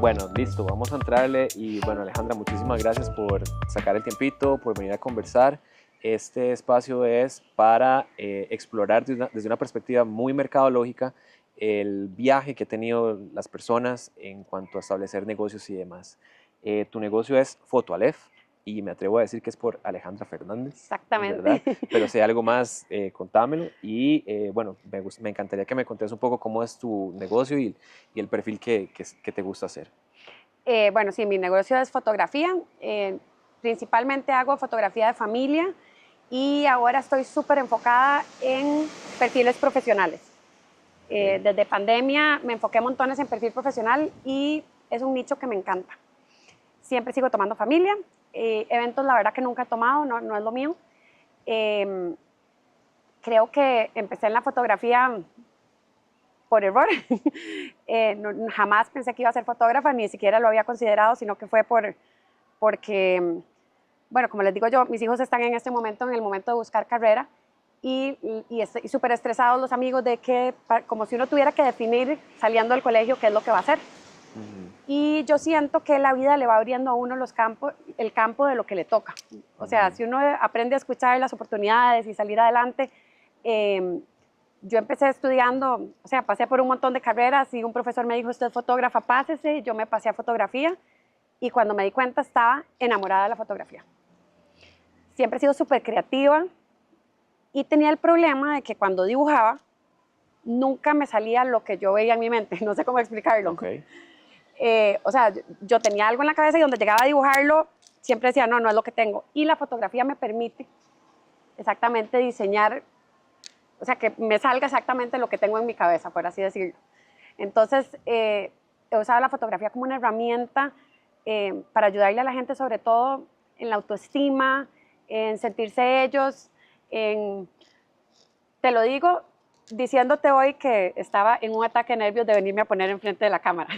Bueno, listo, vamos a entrarle y bueno, Alejandra, muchísimas gracias por sacar el tiempito, por venir a conversar. Este espacio es para explorar desde una perspectiva muy mercadológica el viaje que han tenido las personas en cuanto a establecer negocios y demás. Tu negocio es Fotoalef y me atrevo a decir que es por Alejandra Fernández, Exactamente. ¿verdad? Pero si hay algo más, contámelo. Y bueno, me encantaría que me contes un poco cómo es tu negocio y el perfil que te gusta hacer. Bueno, sí, mi negocio es fotografía. Principalmente hago fotografía de familia y ahora estoy súper enfocada en perfiles profesionales. Desde pandemia me enfoqué montones en perfil profesional y es un nicho que me encanta. Siempre sigo tomando familia. Eventos, la verdad que nunca he tomado, no es lo mío. Creo que empecé en la fotografía por error. Jamás pensé que iba a ser fotógrafa, ni siquiera lo había considerado, sino que fue porque, bueno, como les digo yo, mis hijos están en este momento, en el momento de buscar carrera, y súper estresados los amigos de que, como si uno tuviera que definir saliendo del colegio qué es lo que va a hacer. Y yo siento que la vida le va abriendo a uno el campo de lo que le toca. O sea, si uno aprende a escuchar las oportunidades y salir adelante, yo empecé estudiando, o sea, pasé por un montón de carreras y un profesor me dijo, usted es fotógrafa, pásese, yo me pasé a fotografía y cuando me di cuenta estaba enamorada de la fotografía. Siempre he sido súper creativa y tenía el problema de que cuando dibujaba nunca me salía lo que yo veía en mi mente, no sé cómo explicarlo. Okay. O sea, yo tenía algo en la cabeza y donde llegaba a dibujarlo siempre decía, no es lo que tengo. Y la fotografía me permite exactamente diseñar, o sea, que me salga exactamente lo que tengo en mi cabeza, por así decirlo. Entonces, he usado la fotografía como una herramienta para ayudarle a la gente, sobre todo en la autoestima, en sentirse ellos, te lo digo diciéndote hoy que estaba en un ataque de nervios de venirme a poner enfrente de la cámara.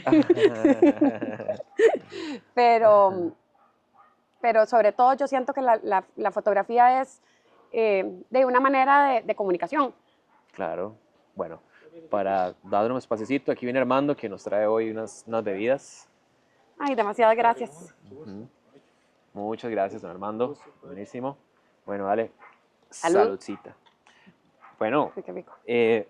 pero sobre todo yo siento que la fotografía es de una manera de comunicación. Claro. Bueno, para dar un espacito, aquí viene Armando que nos trae hoy unas bebidas. Ay, demasiadas gracias. Muchas gracias, don Armando. Buenísimo. Bueno, dale. Salud. Saludcita. Bueno, Qué rico.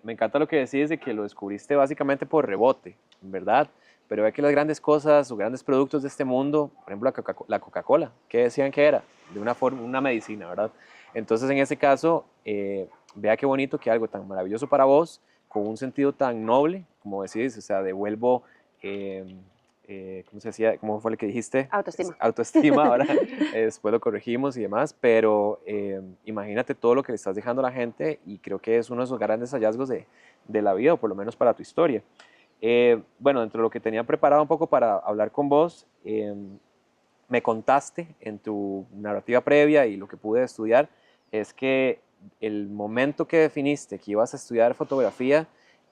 me encanta lo que decís de que lo descubriste básicamente por rebote, ¿verdad? Pero ve que las grandes cosas o grandes productos de este mundo, por ejemplo la Coca-Cola, ¿qué decían que era? De una forma, una medicina, ¿verdad? Entonces en ese caso, vea qué bonito que algo tan maravilloso para vos, con un sentido tan noble, como decís, o sea, devuelvo, ¿cómo se decía? ¿Cómo fue lo que dijiste? Autoestima. Autoestima, ahora después lo corregimos y demás, pero imagínate todo lo que le estás dejando a la gente y creo que es uno de esos grandes hallazgos de la vida, o por lo menos para tu historia. Bueno, dentro de lo que tenía preparado un poco para hablar con vos, me contaste en tu narrativa previa y lo que pude estudiar, es que el momento que definiste que ibas a estudiar fotografía,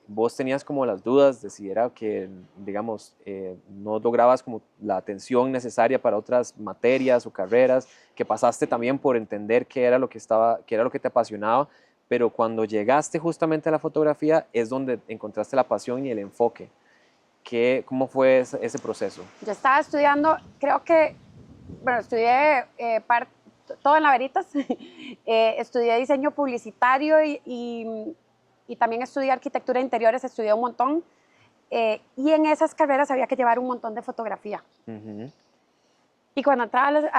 vos tenías como las dudas de si era que, digamos, no lograbas como la atención necesaria para otras materias o carreras, que pasaste también por entender qué era lo qué era lo que te apasionaba, pero cuando llegaste justamente a la fotografía es donde encontraste la pasión y el enfoque. ¿Cómo fue ese proceso? Yo estaba estudiando, creo que, bueno, estudié todo en la Veritas, estudié diseño publicitario y también estudié arquitectura de interiores, estudié un montón. Y en esas carreras había que llevar un montón de fotografía. Y cuando entraba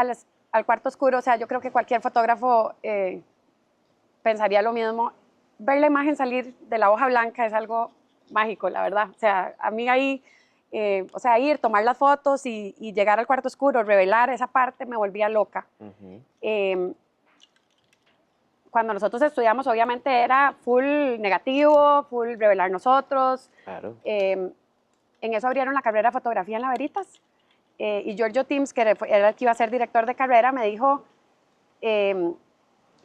al cuarto oscuro, o sea, yo creo que cualquier fotógrafo pensaría lo mismo, ver la imagen salir de la hoja blanca es algo mágico, la verdad. O sea, a mí ahí, o sea, ir, tomar las fotos y llegar al cuarto oscuro, revelar esa parte, me volvía loca. Cuando nosotros estudiamos, obviamente era full negativo, full revelar nosotros. Claro. En eso abrieron la carrera de fotografía en la Veritas. Y Giorgio Tims, que era el que iba a ser director de carrera, me dijo,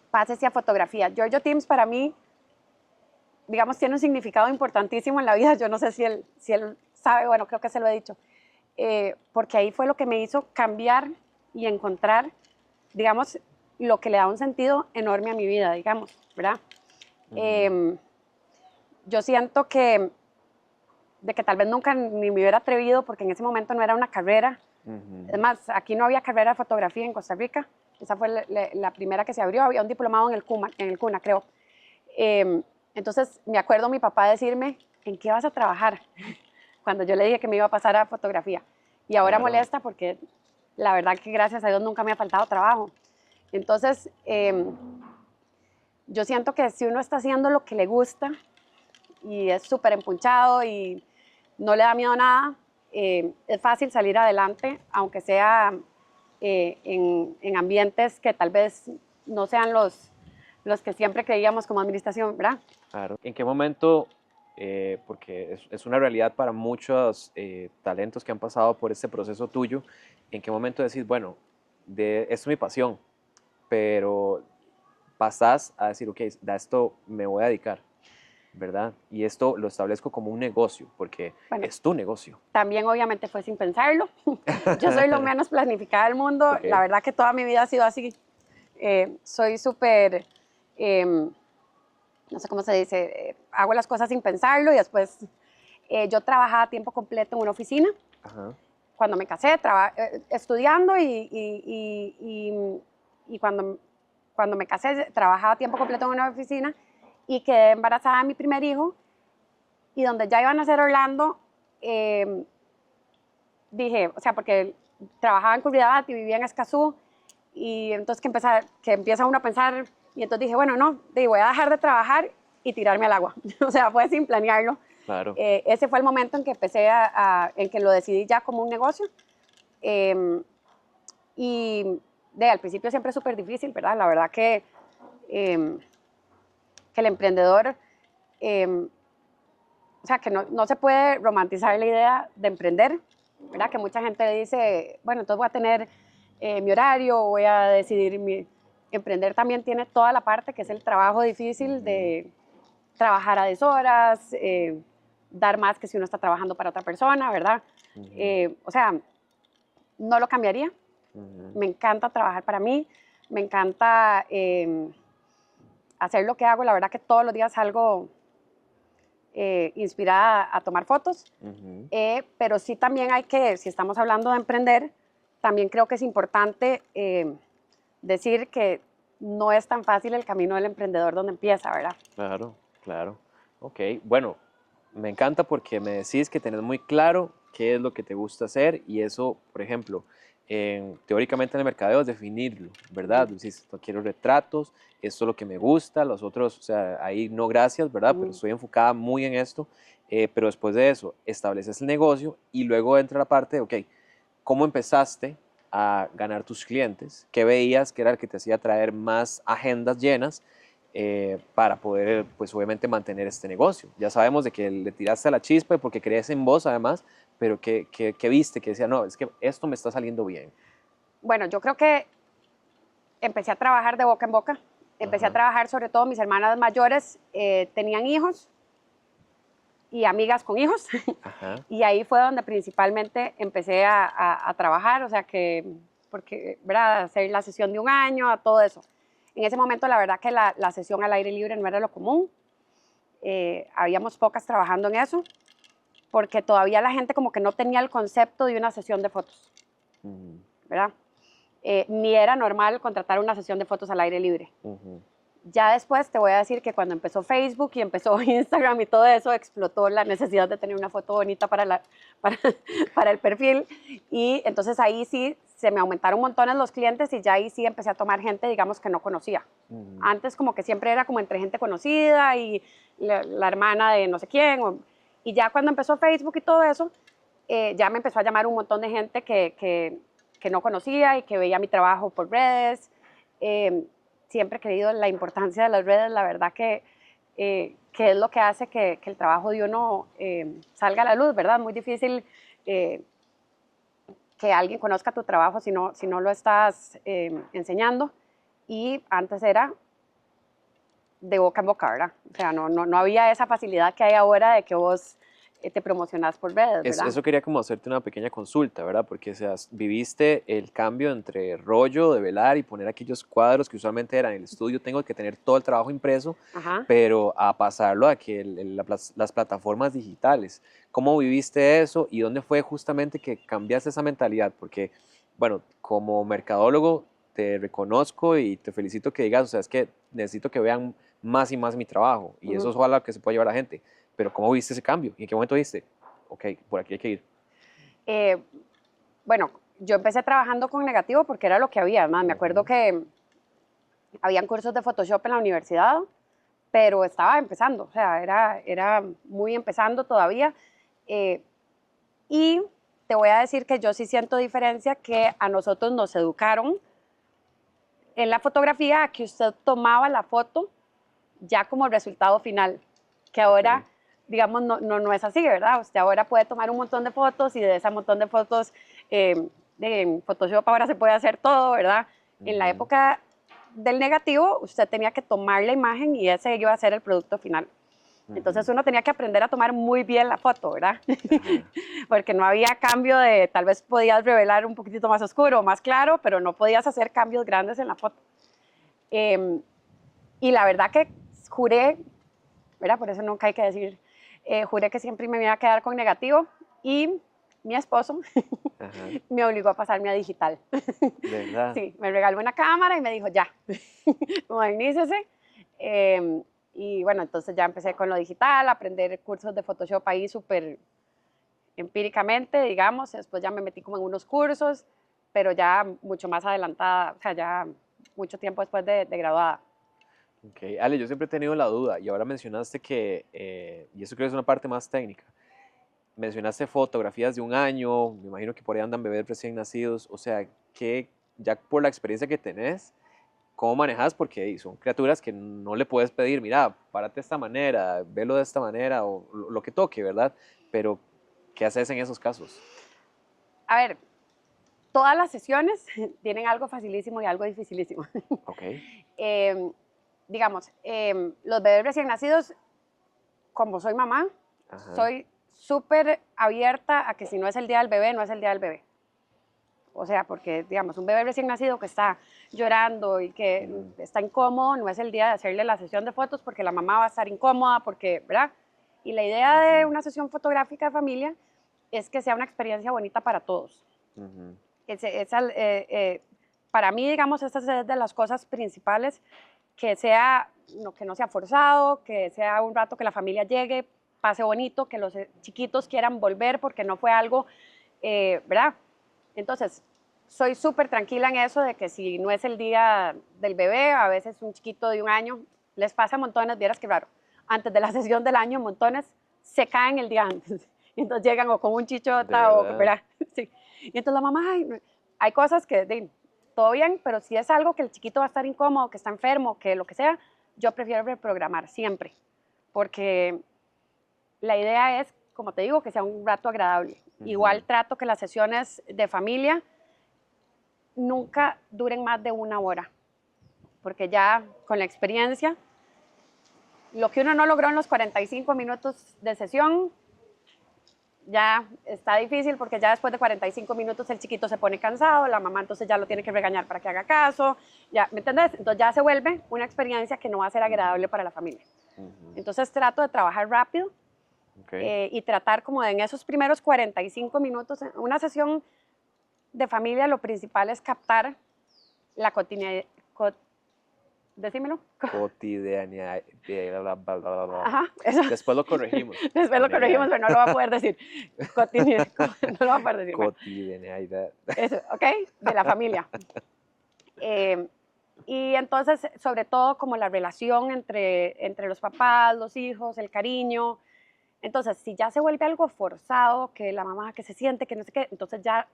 pásese a fotografía. Giorgio Tims para mí, digamos, tiene un significado importantísimo en la vida. Yo no sé si él sabe, bueno, creo que se lo he dicho. Porque ahí fue lo que me hizo cambiar y encontrar, digamos, lo que le da un sentido enorme a mi vida, digamos, ¿verdad? Yo siento que de que tal vez nunca ni me hubiera atrevido porque en ese momento no era una carrera. Es más, aquí no había carrera de fotografía en Costa Rica. Esa fue la primera que se abrió. Había un diplomado en el CUNA, creo. Entonces, me acuerdo mi papá decirme, ¿en qué vas a trabajar? Cuando yo le dije que me iba a pasar a fotografía. Y ahora Claro. molesta porque la verdad que gracias a Dios nunca me ha faltado trabajo. Entonces, yo siento que si uno está haciendo lo que le gusta y es súper empunchado y no le da miedo a nada, es fácil salir adelante, aunque sea en ambientes que tal vez no sean los que siempre creíamos como administración, ¿verdad? Claro. ¿En qué momento, porque es una realidad para muchos talentos que han pasado por este proceso tuyo, en qué momento decís, bueno, esto es mi pasión, pero pasás a decir, ok, a esto me voy a dedicar, ¿verdad? Y esto lo establezco como un negocio, porque Bueno, es tu negocio. también obviamente fue sin pensarlo. Yo soy lo menos planificada del mundo. Ok. La verdad que toda mi vida ha sido así. Soy súper, no sé cómo se dice, hago las cosas sin pensarlo y después yo trabajaba a tiempo completo en una oficina. Ajá. Cuando me casé, estudiando y cuando me casé trabajaba a tiempo completo en una oficina y quedé embarazada de mi primer hijo y donde ya iban a ser Orlando, dije, o sea, porque trabajaba en Curridabat y vivía en Escazú y entonces que empieza uno a pensar y entonces dije, bueno, no, voy a dejar de trabajar y tirarme al agua. O sea, fue sin planearlo. Claro. Ese fue el momento en que en que lo decidí ya como un negocio. Y al principio siempre es súper difícil, ¿verdad? La verdad que el emprendedor, o sea, que no se puede romantizar la idea de emprender, ¿verdad? Que mucha gente dice, bueno, entonces voy a tener mi horario, voy a decidir Emprender también tiene toda la parte que es el trabajo difícil de trabajar a deshoras, dar más que si uno está trabajando para otra persona, ¿verdad? O sea, no lo cambiaría. Me encanta trabajar para mí, me encanta hacer lo que hago. La verdad que todos los días salgo inspirada a tomar fotos, pero sí también si estamos hablando de emprender, también creo que es importante decir que no es tan fácil el camino del emprendedor donde empieza, ¿verdad? Claro, claro. Ok, bueno, me encanta porque me decís que tenés muy claro qué es lo que te gusta hacer y eso, por ejemplo, teóricamente en el mercadeo es definirlo, ¿verdad? Decís, no quiero retratos, esto es lo que me gusta, los otros, o sea, ahí no gracias, ¿verdad? Pero estoy enfocada muy en esto, pero después de eso, estableces el negocio y luego entra la parte de, ok, ¿cómo empezaste a ganar tus clientes? ¿Qué veías que era el que te hacía traer más agendas llenas para poder, pues obviamente, mantener este negocio? Ya sabemos de que le tiraste a la chispa y porque crees en vos además, pero ¿qué viste? Que decía, no, es que esto me está saliendo bien. Bueno, yo creo que empecé a trabajar de boca en boca. Empecé a trabajar, sobre todo mis hermanas mayores tenían hijos y amigas con hijos. Ajá. Y ahí fue donde principalmente empecé a trabajar, o sea que, porque, ¿verdad? Hacer la sesión de un año, a todo eso. En ese momento, la verdad que la sesión al aire libre no era lo común. Habíamos pocas trabajando en eso, porque todavía la gente como que no tenía el concepto de una sesión de fotos, ¿verdad? Ni era normal contratar una sesión de fotos al aire libre. Ya después te voy a decir que cuando empezó Facebook y empezó Instagram y todo eso, explotó la necesidad de tener una foto bonita para el perfil. Y entonces ahí sí se me aumentaron montones los clientes y ya ahí sí empecé a tomar gente, digamos, que no conocía. Antes como que siempre era como entre gente conocida y la hermana de no sé quién. Y ya cuando empezó Facebook y todo eso, ya me empezó a llamar un montón de gente que no conocía y que veía mi trabajo por redes. Siempre he creído en la importancia de las redes, la verdad que es lo que hace que el trabajo de uno salga a la luz, ¿verdad? Muy difícil que alguien conozca tu trabajo si no lo estás enseñando. Y antes era de boca en boca, ¿verdad? O sea, no había esa facilidad que hay ahora de que vos te promocionas por redes, ¿verdad? Eso quería como hacerte una pequeña consulta, ¿verdad? Porque o sea, viviste el cambio entre rollo de velar y poner aquellos cuadros que usualmente eran en el estudio, tengo que tener todo el trabajo impreso, Ajá. pero a pasarlo a que las plataformas digitales. ¿Cómo viviste eso y dónde fue justamente que cambiaste esa mentalidad? Porque, bueno, como mercadólogo te reconozco y te felicito que digas, o sea, es que necesito que vean más y más mi trabajo y eso Ujú. es ojalá que se pueda llevar a la gente. Pero ¿cómo viste ese cambio? ¿Y en qué momento viste? Ok, por aquí hay que ir. Eh, bueno, yo empecé trabajando con negativo porque era lo que había. Además, me acuerdo Ujú, que habían cursos de Photoshop en la universidad, pero estaba empezando, o sea, era muy empezando todavía. Eh, y te voy a decir que yo sí siento diferencia que a nosotros nos educaron en la fotografía a que usted tomaba la foto ya como resultado final, que ok, ahora, digamos, no es así, ¿verdad? Usted ahora puede tomar un montón de fotos y de ese montón de fotos, en Photoshop ahora se puede hacer todo, ¿verdad? En la ujú, época del negativo, usted tenía que tomar la imagen y ese iba a ser el producto final. Entonces ujú, uno tenía que aprender a tomar muy bien la foto, ¿verdad? ajá, Porque no había cambio de, tal vez podías revelar un poquitito más oscuro o más claro, pero no podías hacer cambios grandes en la foto. Eh, y la verdad que juré, ¿verdad? Por eso nunca hay que decir, juré que siempre me iba a quedar con negativo y mi esposo ajá, me obligó a pasarme a digital. de verdad. Sí, me regaló una cámara y me dijo, ya, modernícese. Y bueno, entonces ya empecé con lo digital, a aprender cursos de Photoshop ahí súper empíricamente, digamos. Después ya me metí como en unos cursos, pero ya mucho más adelantada, o sea, ya mucho tiempo después de graduada. Ok, Ale, yo siempre he tenido la duda y ahora mencionaste que, y eso creo que es una parte más técnica, mencionaste fotografías de un año, me imagino que por ahí andan bebés recién nacidos, o sea, que ya por la experiencia que tenés, ¿cómo manejas? Porque son criaturas que no le puedes pedir, mira, párate de esta manera, velo de esta manera, o lo que toque, ¿verdad? Pero, ¿qué haces en esos casos? A ver, todas las sesiones tienen algo facilísimo y algo dificilísimo. Ok, eh, digamos, los bebés recién nacidos, como soy mamá, ajá, soy súper abierta a que si no es el día del bebé, no es el día del bebé. O sea, porque, digamos, un bebé recién nacido que está llorando y que mm, está incómodo, no es el día de hacerle la sesión de fotos porque la mamá va a estar incómoda, porque, ¿verdad? Y la idea de ujú, una sesión fotográfica de familia es que sea una experiencia bonita para todos. ujú, Es, es, para mí, digamos, esta es de las cosas principales, que sea, no, que no sea forzado, que sea un rato que la familia llegue, pase bonito, que los chiquitos quieran volver porque no fue algo, ¿verdad? Entonces, soy súper tranquila en eso de que si no es el día del bebé, a veces un chiquito de un año, les pasa montones, vieras qué raro, antes de la sesión del año, montones se caen el día antes. Entonces llegan o con un de chichota o, verdad. ¿verdad? Sí. Y entonces la mamá, ay, hay cosas que, todo bien, pero si es algo que el chiquito va a estar incómodo, que está enfermo, que lo que sea, yo prefiero reprogramar siempre, porque la idea es, como te digo, que sea un rato agradable. Igual Ujú, trato que las sesiones de familia nunca duren más de una hora, porque ya con la experiencia, lo que uno no logró en los 45 minutos de sesión, ya está difícil porque ya después de 45 minutos el chiquito se pone cansado, la mamá entonces ya lo tiene que regañar para que haga caso, ya, ¿me entendés? Entonces ya se vuelve una experiencia que no va a ser agradable ujú, para la familia. ujú, Entonces trato de trabajar rápido, ok, y tratar como de en esos primeros 45 minutos, una sesión de familia, lo principal es captar la cotidianidad, decímelo. cotidianidad, Ajá, eso. después lo corregimos, Después lo corregimos, cotidianidad, pero no lo va a poder decir. Cotidianidad, no lo va a poder decir. Bueno, cotidianidad, eso, ¿ok? De la familia. Eh, y entonces, sobre todo, como la relación entre los papás, los hijos, el cariño. Entonces, si ya se vuelve algo forzado, que la mamá que se siente, que no sé qué, entonces ya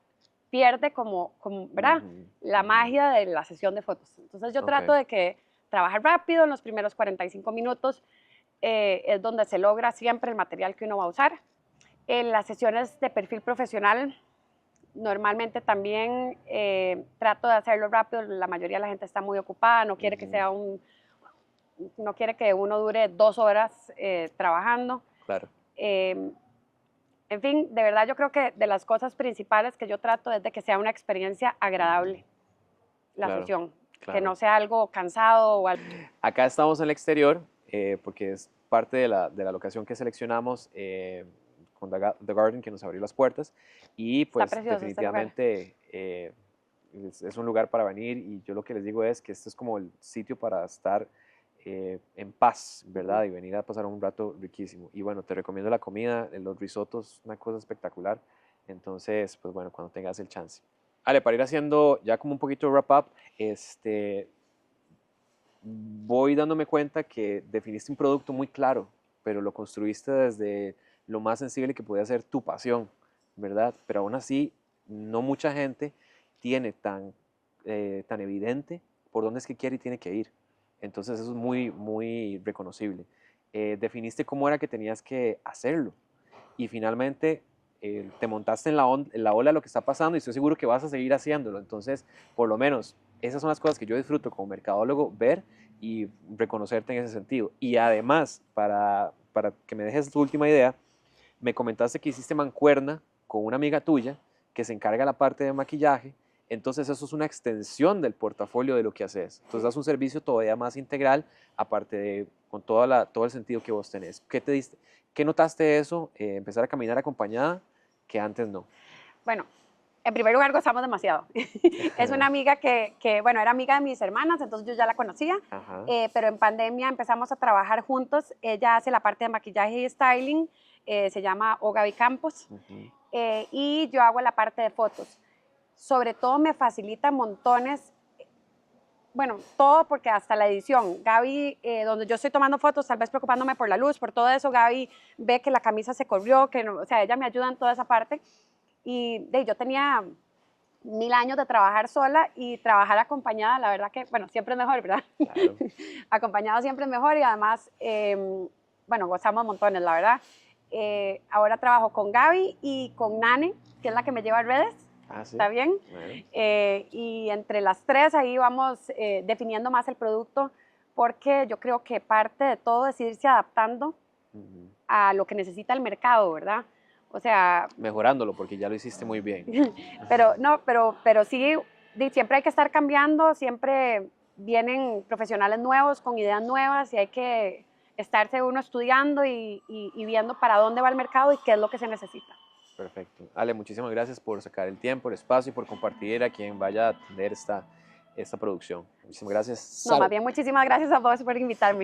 pierde como ¿verdad? ujú, La ujú, magia de la sesión de fotos. Entonces, yo ok, trato de que trabajar rápido en los primeros 45 minutos, es donde se logra siempre el material que uno va a usar. En las sesiones de perfil profesional, normalmente también trato de hacerlo rápido. La mayoría de la gente está muy ocupada, no quiere que ujú, sea no quiere que uno dure 2 horas trabajando. claro, Eh, En fin, de verdad yo creo que de las cosas principales que yo trato es de que sea una experiencia agradable la Claro, sesión, que claro. no sea algo cansado o algo. Acá estamos en el exterior, porque es parte de la locación que seleccionamos con The Garden, que nos abrió las puertas. Y Está pues precioso este lugar. definitivamente es un lugar para venir y yo lo que les digo es que este es como el sitio para estar en paz, ¿verdad? Y venir a pasar un rato riquísimo. Y bueno, te recomiendo la comida, los risotos, una cosa espectacular. Entonces, pues bueno, cuando tengas el chance. Ale, para ir haciendo ya como un poquito de wrap up, voy dándome cuenta que definiste un producto muy claro, pero lo construiste desde lo más sensible que podía ser tu pasión, ¿verdad? Pero aún así, no mucha gente tiene tan evidente por dónde es que quiere y tiene que ir. Entonces eso es muy, muy reconocible. Definiste cómo era que tenías que hacerlo y finalmente te montaste en la ola de lo que está pasando y estoy seguro que vas a seguir haciéndolo. Entonces, por lo menos, esas son las cosas que yo disfruto como mercadólogo, ver y reconocerte en ese sentido. Y además, para que me dejes tu última idea, me comentaste que hiciste mancuerna con una amiga tuya que se encarga de la parte de maquillaje, entonces eso es una extensión del portafolio de lo que haces. Entonces das un servicio todavía más integral, aparte de con todo el sentido que vos tenés. ¿Qué notaste de eso? Empezar a caminar acompañada, que antes no. Bueno, en primer lugar gozamos demasiado. Es una amiga bueno, era amiga de mis hermanas, entonces yo ya la conocía, Ajá. pero en pandemia empezamos a trabajar juntos. Ella hace la parte de maquillaje y styling, se llama Gaby Campos, Ujú. y yo hago la parte de fotos. Sobre todo me facilita montones, bueno, todo porque hasta la edición. Gaby, donde yo estoy tomando fotos, tal vez preocupándome por la luz, por todo eso, Gaby ve que la camisa se corrió, que no, o sea, ella me ayuda en toda esa parte. Y yo tenía 1000 años de trabajar sola y trabajar acompañada, la verdad que, bueno, siempre es mejor, ¿verdad? Claro. Acompañado siempre es mejor y además, bueno, gozamos montones, la verdad. Ahora trabajo con Gaby y con Nane, que es la que me lleva a redes. Ah, sí. ¿Está bien? Bueno. Y entre las tres ahí vamos definiendo más el producto porque yo creo que parte de todo es irse adaptando Ujú. a lo que necesita el mercado, ¿verdad? O sea, Mejorándolo, porque ya lo hiciste muy bien. pero no, pero sí, siempre hay que estar cambiando, siempre vienen profesionales nuevos con ideas nuevas y hay que estarse uno estudiando y viendo para dónde va el mercado y qué es lo que se necesita. Perfecto. Ale, muchísimas gracias por sacar el tiempo, el espacio y por compartir a quien vaya a atender esta producción. Muchísimas gracias. No, más Salud. bien muchísimas gracias a vos por invitarme.